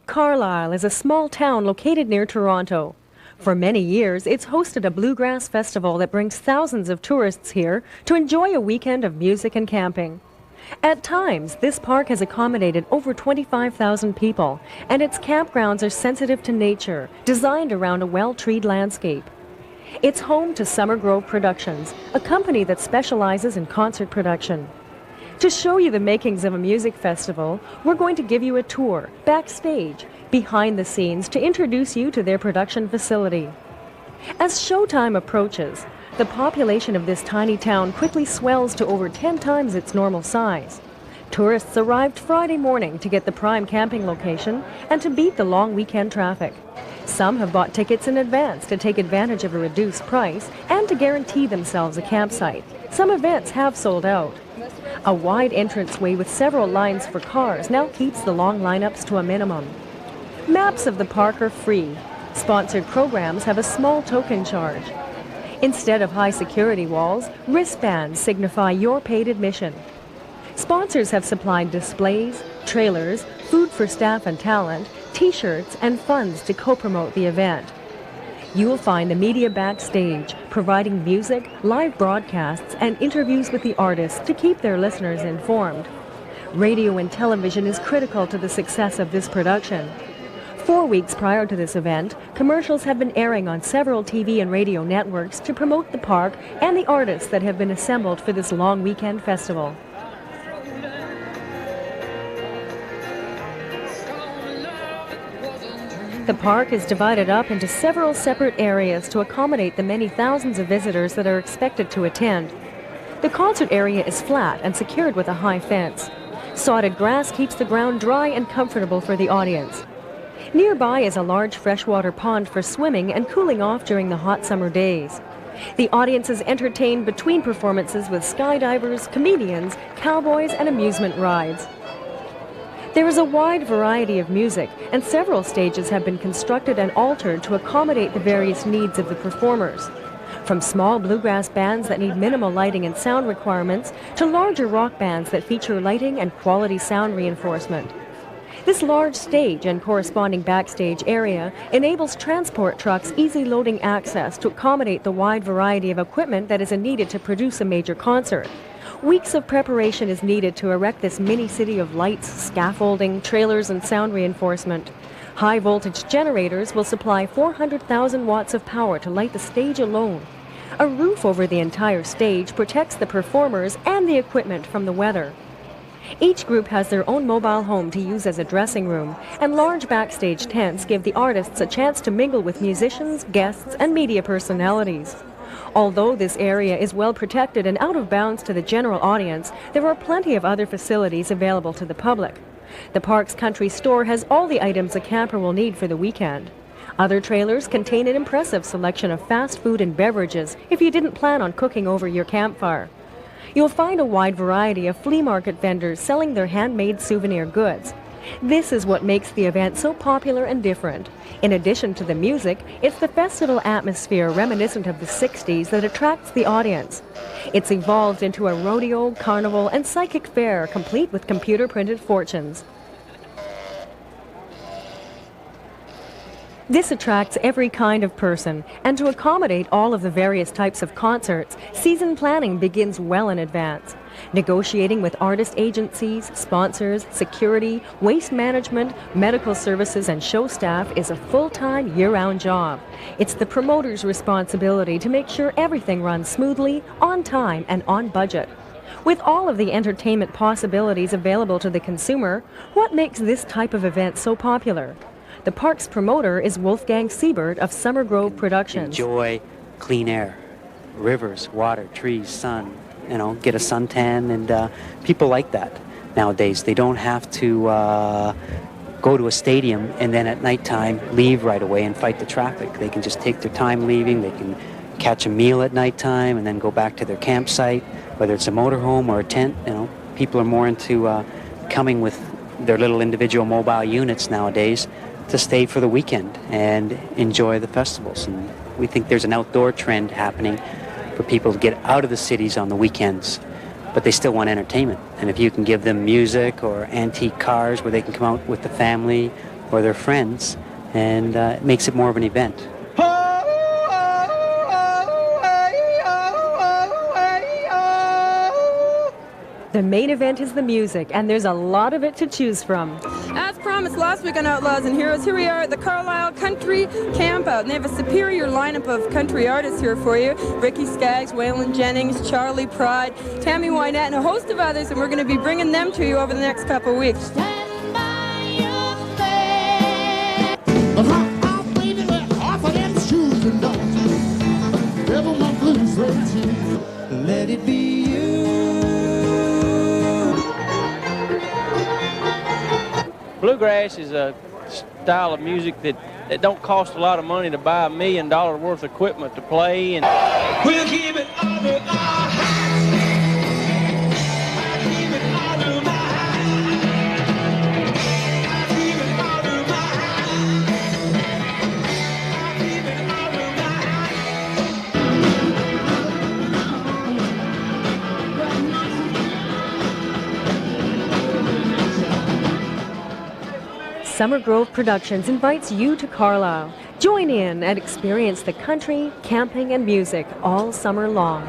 Carlisle is a small town located near Toronto. For many years, it's hosted a bluegrass festival that brings thousands of tourists here to enjoy a weekend of music and camping. At times, this park has accommodated over 25,000 people, and its campgrounds are sensitive to nature, designed around a well-treed landscape. It's home to Summer Grove Productions, a company that specializes in concert production. To show you the makings of a music festival, we're going to give you a tour, backstage, behind the scenes, to introduce you to their production facility. As showtime approaches, the population of this tiny town quickly swells to over 10 times its normal size. Tourists arrived Friday morning to get the prime camping location and to beat the long weekend traffic. Some have bought tickets in advance to take advantage of a reduced price and to guarantee themselves a campsite. Some events have sold out. A wide entranceway with several lines for cars now keeps the long lineups to a minimum. Maps of the park are free. Sponsored programs have a small token charge. Instead of high security walls, wristbands signify your paid admission. Sponsors have supplied displays, trailers, food for staff and talent, t-shirts, and funds to co-promote the event. You'll find the media backstage, providing music, live broadcasts, and interviews with the artists to keep their listeners informed. Radio and television is critical to the success of this production. 4 weeks prior to this event, commercials have been airing on several TV and radio networks to promote the park and the artists that have been assembled for this long weekend festival. The park is divided up into several separate areas to accommodate the many thousands of visitors that are expected to attend. The concert area is flat and secured with a high fence. Sodded grass keeps the ground dry and comfortable for the audience. Nearby is a large freshwater pond for swimming and cooling off during the hot summer days. The audience is entertained between performances with skydivers, comedians, cowboys, and amusement rides. There is a wide variety of music, and several stages have been constructed and altered to accommodate the various needs of the performers. From small bluegrass bands that need minimal lighting and sound requirements to larger rock bands that feature lighting and quality sound reinforcement. This large stage and corresponding backstage area enables transport trucks easy loading access to accommodate the wide variety of equipment that is needed to produce a major concert. Weeks of preparation is needed to erect this mini-city of lights, scaffolding, trailers, and sound reinforcement. High-voltage generators will supply 400,000 watts of power to light the stage alone. A roof over the entire stage protects the performers and the equipment from the weather. Each group has their own mobile home to use as a dressing room, and large backstage tents give the artists a chance to mingle with musicians, guests, and media personalities. Although this area is well protected and out of bounds to the general audience, there are plenty of other facilities available to the public. The park's country store has all the items a camper will need for the weekend. Other trailers contain an impressive selection of fast food and beverages if you didn't plan on cooking over your campfire. You'll find a wide variety of flea market vendors selling their handmade souvenir goods. This is what makes the event so popular and different. In addition to the music, it's the festival atmosphere reminiscent of the 60s that attracts the audience. It's evolved into a rodeo, carnival, and psychic fair complete with computer-printed fortunes. This attracts every kind of person, and to accommodate all of the various types of concerts, season planning begins well in advance. Negotiating with artist agencies, sponsors, security, waste management, medical services, and show staff is a full-time, year-round job. It's the promoter's responsibility to make sure everything runs smoothly, on time, and on budget. With all of the entertainment possibilities available to the consumer, what makes this type of event so popular? The park's promoter is Wolfgang Siebert of Summer Grove Productions. Enjoy clean air, rivers, water, trees, sun, get a suntan, and people like that nowadays. They don't have to go to a stadium and then at nighttime leave right away and fight the traffic. They can just take their time leaving. They can catch a meal at nighttime and then go back to their campsite, whether it's a motorhome or a tent. People are more into coming with their little individual mobile units nowadays to stay for the weekend and enjoy the festivals. And we think there's an outdoor trend happening for people to get out of the cities on the weekends, but they still want entertainment. And if you can give them music or antique cars where they can come out with the family, or their friends, and it makes it more of an event. The main event is the music, and there's a lot of it to choose from. As promised last week on Outlaws and Heroes, here we are at the Carlisle Country Campout, and they have a superior lineup of country artists here for you. Rickie Skaggs, Waylon, Jennings, Charlie Pride, Tammy, Wynette, and a host of others, and we're going to be bringing them to you over the next couple of weeks. Let it be you. Bluegrass is a style of music that don't cost a lot of money to buy $1 million worth of equipment to play. And We'll keep it under our hats. I'll keep it under my hat. I'll keep it under my hat. I'll keep it under my Summer Grove Productions invites you to Carlisle. Join in and experience the country, camping, and music all summer long.